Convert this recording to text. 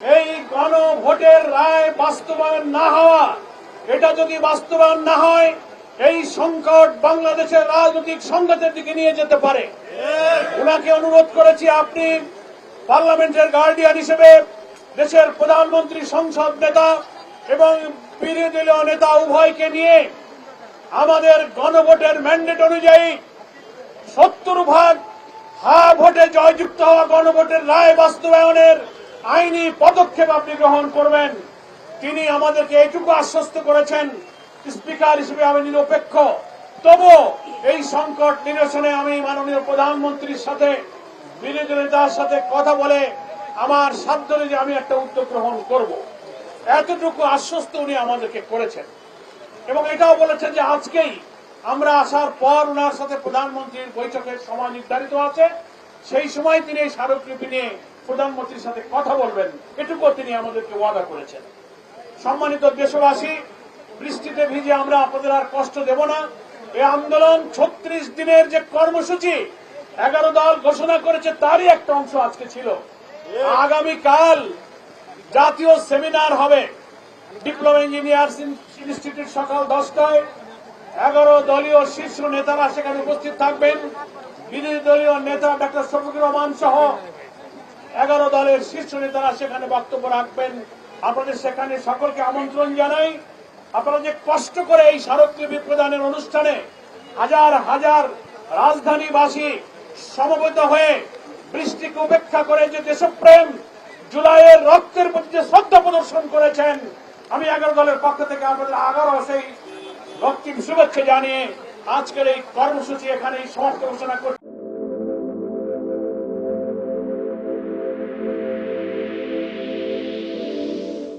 এই গণভোটের রায় বাস্তবায়ন না হওয়া, এটা যদি বাস্তবায়ন না হয় এই সংকট বাংলাদেশের রাজনৈতিক সংঘাতের দিকে নিয়ে যেতে পারে। উনাকে অনুরোধ করেছি, আপনি পার্লামেন্টের গার্ডিয়ান হিসেবে দেশের প্রধানমন্ত্রী, সংসদ নেতা এবং বিরোধী দলীয় নেতা উভয়কে নিয়ে আমাদের গণভোটের ম্যান্ডেট অনুযায়ী 70% হ্যাঁ ভোটে জয়যুক্ত হওয়া গণভোটের রায় বাস্তবায়নের আইনি পদক্ষেপ আপনি গ্রহণ করবেন। তিনি আমাদেরকে এইটুকু আশ্বস্ত করেছেন, স্পিকার হিসেবে আমি নিরপেক্ষ, তবু এই সংকট নিরসনে আমি মাননীয় প্রধানমন্ত্রীর সাথে বিরোধী নেতার সাথে কথা বলে আমার সাধ্য অনুযায়ী আমি একটা উদ্যোগ গ্রহণ করব। এতটুকু আশ্বস্ত উনি আমাদেরকে করেছেন এবং এটাও বলেছেন যে আজকেই আমরা আসার পর ওনার সাথে প্রধানমন্ত্রীর বৈঠকের সময় নির্ধারিত আছে, সেই সময় তিনি এই স্মারকলিপি নিয়ে প্রধানমন্ত্রীর সাথে কথা বলবেন, এটুকু তিনি আমাদেরকে ওয়াদা করেছেন। সম্মানিত দেশবাসী, বৃষ্টিতে ভিজে আমরা আপনাদের আর কষ্ট দেব না। এই আন্দোলন 36 দিনের যে কর্মসূচি 11 দল ঘোষণা করেছে তারই একটা অংশ আজকে ছিল। আগামীকাল জাতীয় সেমিনার হবে ডিপ্লোমা ইঞ্জিনিয়ার্স ইনস্টিটিউট সকাল 10টায়। 11 দলীয় শীর্ষ নেতারা সেখানে উপস্থিত থাকবেন। বিরোধী দলীয় নেতা ডক্টর শফিকুর রহমান সহ 11 দলের শীর্ষ নেতারা সেখানে বক্তব্য রাখবেন। আপনাদের সেখানে সকলকে আমন্ত্রণ জানাই। আপনারা যে কষ্ট করে এই স্মারকলিপি প্রদানের অনুষ্ঠানে হাজার হাজার রাজধানীবাসী সমবেত হয়ে বৃষ্টিকে উপেক্ষা করে যে দেশপ্রেম, জুলাইয়ের রক্তের প্রতি যে শ্রদ্ধা প্রদর্শন করেছেন, আমি 11 দলের পক্ষ থেকে আপনাদের আগারও সেই রক্তিম শুভেচ্ছা জানিয়ে আজকের এই কর্মসূচি এখানেই সমাপ্ত ঘোষণা করছি।